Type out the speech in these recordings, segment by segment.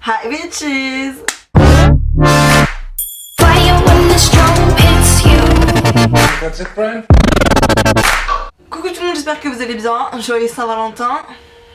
Hi bitches! That's it, Brian? Coucou tout le monde, j'espère que vous allez bien. Joyeux Saint-Valentin.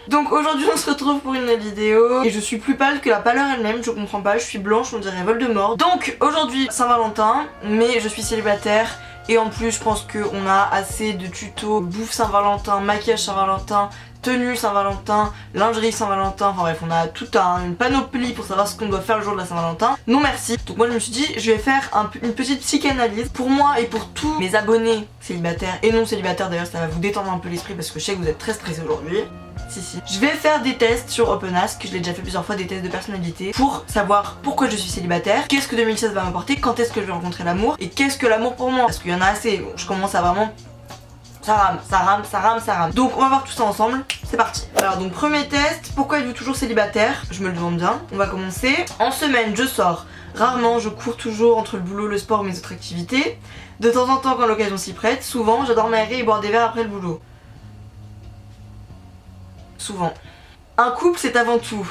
Donc aujourd'hui on se retrouve pour une vidéo et je suis plus pâle que la pâleur elle-même, je comprends pas, je suis blanche, on dirait Voldemort. Donc aujourd'hui Saint-Valentin, mais je suis célibataire et en plus je pense qu'on a assez de tutos bouffe Saint-Valentin, maquillage Saint-Valentin, tenue Saint-Valentin, lingerie Saint-Valentin, enfin bref on a toute une panoplie pour savoir ce qu'on doit faire le jour de la Saint-Valentin. Non merci. Donc moi je me suis dit je vais faire une petite psychanalyse pour moi et pour tous mes abonnés célibataires et non célibataires d'ailleurs, ça va vous détendre un peu l'esprit parce que je sais que vous êtes très stressés aujourd'hui. Si. Je vais faire des tests sur OpenAsk, que je l'ai déjà fait plusieurs fois, des tests de personnalité pour savoir pourquoi je suis célibataire, qu'est-ce que 2016 va m'apporter, quand est-ce que je vais rencontrer l'amour et qu'est-ce que l'amour pour moi, parce qu'il y en a assez, bon, je commence à vraiment... Ça rame. Donc on va voir tout ça ensemble, c'est parti. Alors donc premier test, pourquoi êtes-vous toujours célibataire? Je me le demande bien, on va commencer. En semaine je sors, rarement, je cours toujours entre le boulot, le sport et mes autres activités. De temps en temps quand l'occasion s'y prête, souvent j'adore m'aérer et boire des verres après le boulot. Souvent. Un couple c'est avant tout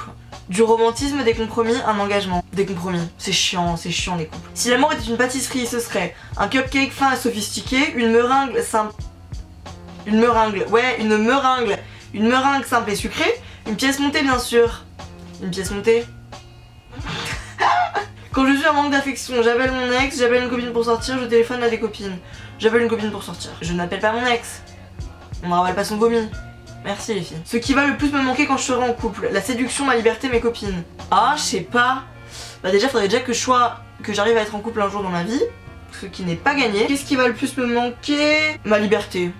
du romantisme, des compromis, un engagement. Des compromis, c'est chiant les couples. Si l'amour était une pâtisserie, ce serait un cupcake fin et sophistiqué, une meringue simple... Une meringue simple et sucrée, une pièce montée bien sûr. Une pièce montée. Quand je suis en manque d'affection, j'appelle mon ex, j'appelle une copine pour sortir, je téléphone à des copines. J'appelle une copine pour sortir. Je n'appelle pas mon ex. On ne ravale pas son vomi. Merci les filles. Ce qui va le plus me manquer quand je serai en couple, la séduction, ma liberté, mes copines. Ah, je sais pas. Bah déjà, faudrait déjà que j'arrive à être en couple un jour dans ma vie, ce qui n'est pas gagné. Qu'est-ce qui va le plus me manquer? Ma liberté.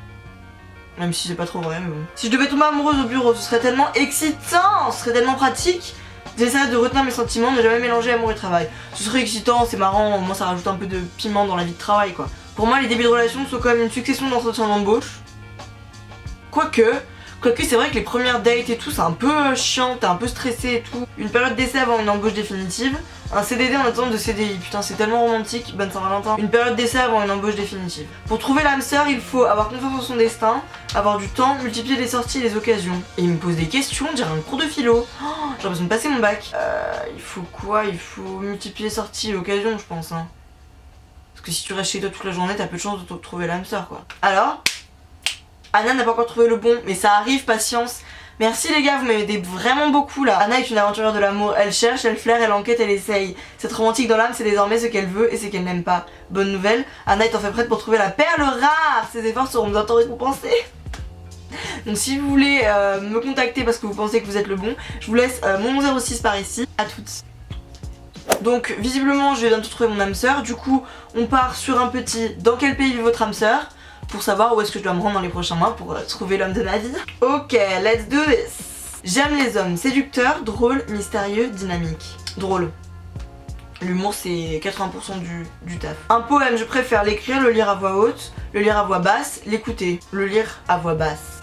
Même si c'est pas trop vrai, mais bon. Si je devais tomber amoureuse au bureau, ce serait tellement excitant, ce serait tellement pratique. J'essaierais de retenir mes sentiments, ne jamais mélanger amour et travail. Ce serait excitant, c'est marrant, au moins ça rajoute un peu de piment dans la vie de travail quoi. Pour moi, les débuts de relation sont comme une succession d'entretiens d'embauche. Quoique c'est vrai que les premières dates et tout c'est un peu chiant, t'es un peu stressé et tout. Une période d'essai avant une embauche définitive. Un CDD en attente de CDI, putain c'est tellement romantique, bonne Saint-Valentin. Une période d'essai avant une embauche définitive. Pour trouver l'âme sœur, il faut avoir confiance en son destin, avoir du temps, multiplier les sorties et les occasions. Et il me pose des questions, on dirait un cours de philo. Oh, j'ai l'impression de passer mon bac. Il faut quoi? Il faut multiplier les sorties et l'occasion je pense hein. Parce que si tu restes chez toi toute la journée, t'as peu de chance de trouver l'âme sœur quoi. Alors Anna n'a pas encore trouvé le bon, mais ça arrive, patience. Merci les gars, vous m'aidez vraiment beaucoup là. Anna est une aventurière de l'amour, elle cherche, elle flaire, elle enquête, elle essaye. Cette romantique dans l'âme, c'est désormais ce qu'elle veut et ce qu'elle n'aime pas. Bonne nouvelle, Anna est en fait prête pour trouver la perle rare. Ses efforts seront bientôt récompensés. Donc si vous voulez me contacter parce que vous pensez que vous êtes le bon, je vous laisse mon 06 par ici. À toutes. Donc visiblement je vais bientôt trouver mon âme sœur. Du coup on part sur un petit dans quel pays vit votre âme sœur, pour savoir où est-ce que je dois me rendre dans les prochains mois pour trouver l'homme de ma vie. Ok, let's do this. J'aime les hommes séducteurs, drôles, mystérieux, dynamiques. Drôle. L'humour c'est 80% du taf. Un poème, je préfère l'écrire, le lire à voix haute, le lire à voix basse, l'écouter, le lire à voix basse.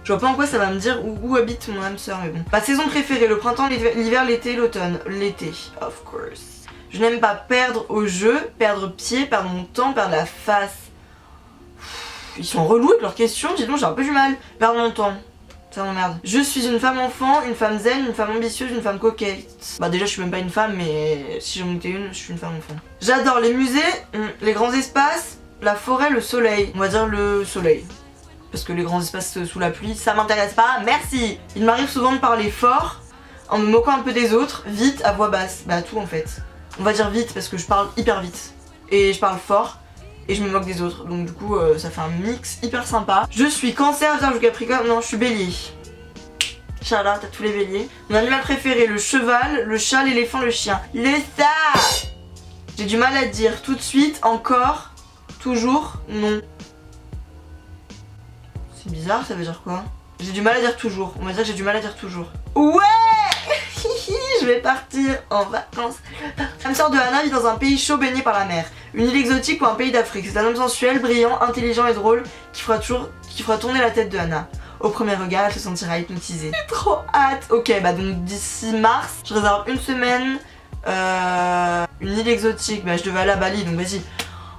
Je vois pas en quoi ça va me dire où habite mon âme sœur mais bon. Ma saison préférée, le printemps, l'hiver, l'été, l'automne. L'été, of course. Je n'aime pas perdre au jeu, perdre pied, perdre mon temps, perdre la face. Ils sont relous avec leurs questions, dis donc j'ai un peu du mal. Perdre mon temps, ça m'emmerde. Je suis une femme enfant, une femme zen, une femme ambitieuse, une femme coquette. Bah déjà je suis même pas une femme mais si j'en étais une, je suis une femme enfant. J'adore les musées, les grands espaces, la forêt, le soleil. On va dire le soleil. Parce que les grands espaces sous la pluie, ça m'intéresse pas, merci. Il m'arrive souvent de parler fort, en me moquant un peu des autres, vite, à voix basse. Bah tout en fait. On va dire vite parce que je parle hyper vite. Et je parle fort. Et je me moque des autres, donc du coup ça fait un mix hyper sympa. Je suis cancer, vierge, capricorne, non je suis bélier. Charlotte, t'as tous les béliers. Mon animal préféré, le cheval, le chat, l'éléphant, le chien. Le ça. J'ai du mal à dire tout de suite, encore, toujours, non. C'est bizarre, ça veut dire quoi? J'ai du mal à dire toujours, on va dire que j'ai du mal à dire toujours. Ouais. Je vais partir en vacances. L'âme sœur de Anna vit dans un pays chaud baigné par la mer. Une île exotique ou un pays d'Afrique. C'est un homme sensuel, brillant, intelligent et drôle qui fera tourner la tête de Anna. Au premier regard, elle se sentira hypnotisée. J'ai trop hâte. Ok, bah donc d'ici mars, je réserve une semaine. Une île exotique, bah je devais aller à Bali, donc vas-y.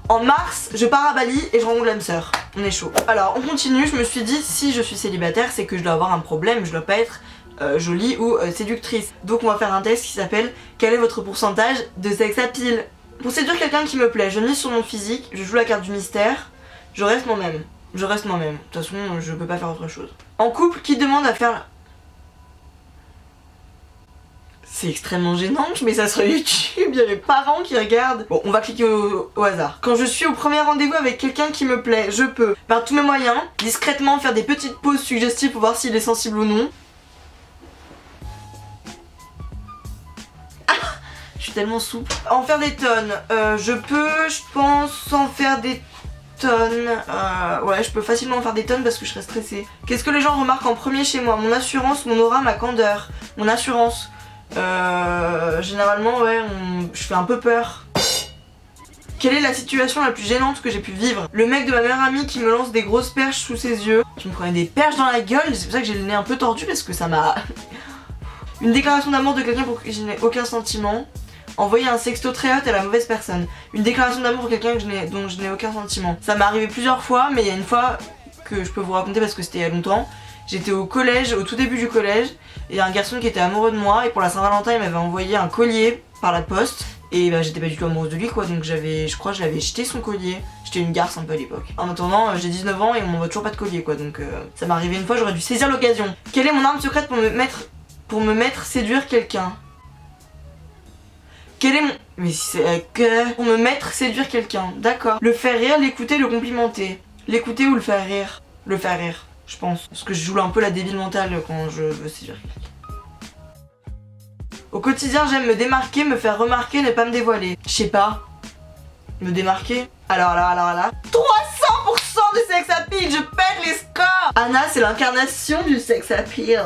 En mars, je pars à Bali et je rencontre l'âme sœur. On est chaud. Alors, on continue. Je me suis dit, si je suis célibataire, c'est que je dois avoir un problème. Je dois pas être jolie ou séductrice. Donc on va faire un test qui s'appelle quel est votre pourcentage de sex appeal. Pour séduire quelqu'un qui me plaît, je mise sur mon physique, je joue la carte du mystère, je reste moi-même. Je reste moi-même. De toute façon, je peux pas faire autre chose. En couple, qui demande à faire la... C'est extrêmement gênant, je mets ça sur YouTube, il y a mes parents qui regardent. Bon, on va cliquer au hasard. Quand je suis au premier rendez-vous avec quelqu'un qui me plaît, je peux, par tous mes moyens, discrètement faire des petites pauses suggestives pour voir s'il est sensible ou non. Ah, je suis tellement souple. En faire des tonnes, je peux, je pense, en faire des tonnes. Ouais, je peux facilement en faire des tonnes parce que je serais stressée. Qu'est-ce que les gens remarquent en premier chez moi? Mon assurance, mon aura, ma candeur. Mon assurance. Généralement, ouais, je fais un peu peur. Quelle est la situation la plus gênante que j'ai pu vivre? Le mec de ma meilleure amie qui me lance des grosses perches sous ses yeux. Qui me prenait des perches dans la gueule. C'est pour ça que j'ai le nez un peu tordu parce que ça m'a... Une déclaration d'amour de quelqu'un pour qui je n'ai aucun sentiment. Envoyer un sexto très hot à la mauvaise personne. Une déclaration d'amour pour quelqu'un dont je n'ai aucun sentiment. Ça m'est arrivé plusieurs fois, mais il y a une fois que je peux vous raconter parce que c'était il y a longtemps. J'étais au collège, au tout début du collège, et il y a un garçon qui était amoureux de moi, et pour la Saint-Valentin, il m'avait envoyé un collier par la poste, et bah j'étais pas du tout amoureuse de lui quoi, donc je crois que j'avais jeté son collier. J'étais une garce un peu à l'époque. En attendant, j'ai 19 ans et on m'envoie toujours pas de collier quoi, donc ça m'est arrivé une fois, j'aurais dû saisir l'occasion. Quelle est mon arme secrète pour me mettre séduire quelqu'un? Quel est mon... Mais c'est... Pour me mettre séduire quelqu'un, d'accord. Le faire rire, l'écouter, le complimenter. L'écouter ou le faire rire? Le faire rire, je pense. Parce que je joue un peu la débile mentale quand je veux séduire quelqu'un. Au quotidien, j'aime me démarquer, me faire remarquer, ne pas me dévoiler. Je sais pas. Me démarquer? Alors là. 300% de sex appeal, je pète les scores! Anna, c'est l'incarnation du sex appeal.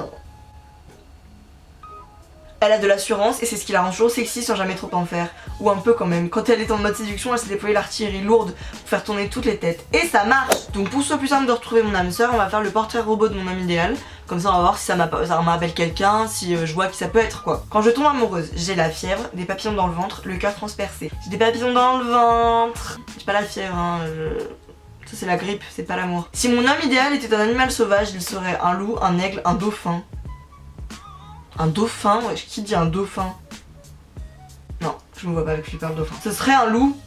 Elle a de l'assurance et c'est ce qui la rend toujours sexy sans jamais trop en faire. Ou un peu quand même. Quand elle est en mode séduction, elle s'est déployée l'artillerie lourde pour faire tourner toutes les têtes. Et ça marche! Donc pour que ce soit plus simple de retrouver mon âme sœur, on va faire le portrait robot de mon homme idéal. Comme ça on va voir si ça m'appelle quelqu'un, si je vois qui ça peut être quoi. Quand je tombe amoureuse, j'ai la fièvre, des papillons dans le ventre, le cœur transpercé. J'ai des papillons dans le ventre. J'ai pas la fièvre hein, Ça c'est la grippe, c'est pas l'amour. Si mon homme idéal était un animal sauvage, il serait un loup, un aigle, un dauphin. Un dauphin? Ouais, qui dit un dauphin? Non, je me vois pas avec lui par dauphin. Ce serait un loup.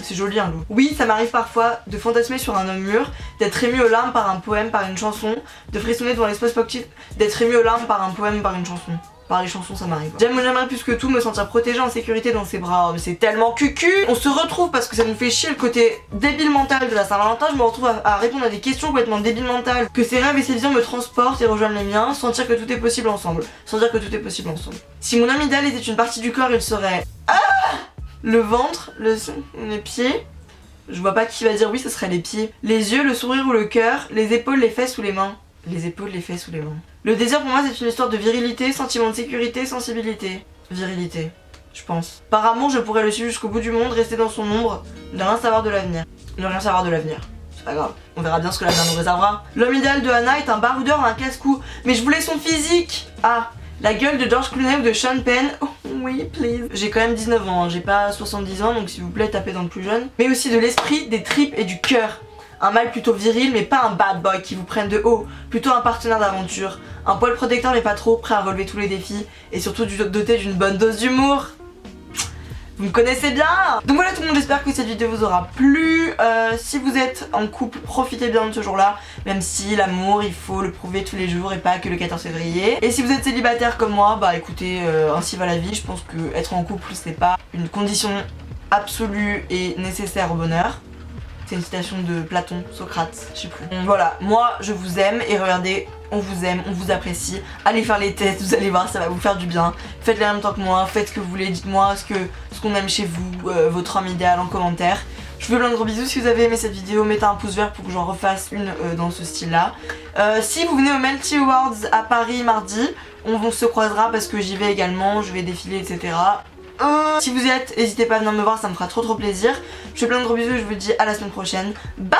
C'est joli un loup. Oui, ça m'arrive parfois de fantasmer sur un homme mûr, d'être ému aux larmes par un poème, par une chanson, de frissonner devant l'espace sportif, d'être ému aux larmes par un poème, par une chanson. Par les chansons, ça m'arrive. J'aimerais plus que tout me sentir protégée en sécurité dans ses bras. Oh, mais c'est tellement cucu! On se retrouve parce que ça nous fait chier le côté débile mental de la Saint-Valentin. Je me retrouve à répondre à des questions complètement débiles mentales. Que ses rêves et ses visions me transportent et rejoignent les miens. Sentir que tout est possible ensemble. Sentir que tout est possible ensemble. Si mon homme idéal était une partie du corps, il serait... le ventre, les pieds. Je vois pas qui va dire oui, ce serait les pieds. Les yeux, le sourire ou le cœur. Les épaules, les fesses ou les mains. Les épaules, les fesses ou les mains. Le désir pour moi c'est une histoire de virilité, sentiment de sécurité, sensibilité. Virilité, je pense. Par amour je pourrais le suivre jusqu'au bout du monde, rester dans son ombre, ne rien savoir de l'avenir. Ne rien savoir de l'avenir. C'est pas grave, on verra bien ce que l'avenir nous réservera. L'homme idéal de Anna est un baroudeur à un casse-cou. Mais je voulais son physique. Ah, la gueule de George Clooney ou de Sean Penn. Oh oui, please. J'ai quand même 19 ans, hein. J'ai pas 70 ans, donc s'il vous plaît tapez dans le plus jeune. Mais aussi de l'esprit, des tripes et du cœur. Un mâle plutôt viril mais pas un bad boy qui vous prenne de haut, plutôt un partenaire d'aventure, un poil protecteur mais pas trop, prêt à relever tous les défis et surtout doté d'une bonne dose d'humour. Vous me connaissez bien. Donc voilà tout le monde, j'espère que cette vidéo vous aura plu. Si vous êtes en couple, profitez bien de ce jour-là, même si l'amour il faut le prouver tous les jours et pas que le 14 février. Et si vous êtes célibataire comme moi, bah écoutez, ainsi va la vie. Je pense que être en couple c'est pas une condition absolue et nécessaire au bonheur. C'est une citation de Platon, Socrate, je sais plus. Voilà, moi je vous aime et regardez, on vous aime, on vous apprécie. Allez faire les tests, vous allez voir, ça va vous faire du bien. Faites-les en même temps que moi, faites ce que vous voulez, dites-moi ce qu'on aime chez vous, votre homme idéal en commentaire. Je vous fais plein de gros bisous. Si vous avez aimé cette vidéo, mettez un pouce vert pour que j'en refasse une dans ce style-là. Si vous venez au Melty Awards à Paris mardi, on se croisera parce que j'y vais également, je vais défiler, etc. Si vous y êtes, n'hésitez pas à venir me voir, ça me fera trop plaisir. Je vous fais plein de gros bisous et je vous dis à la semaine prochaine. Bye!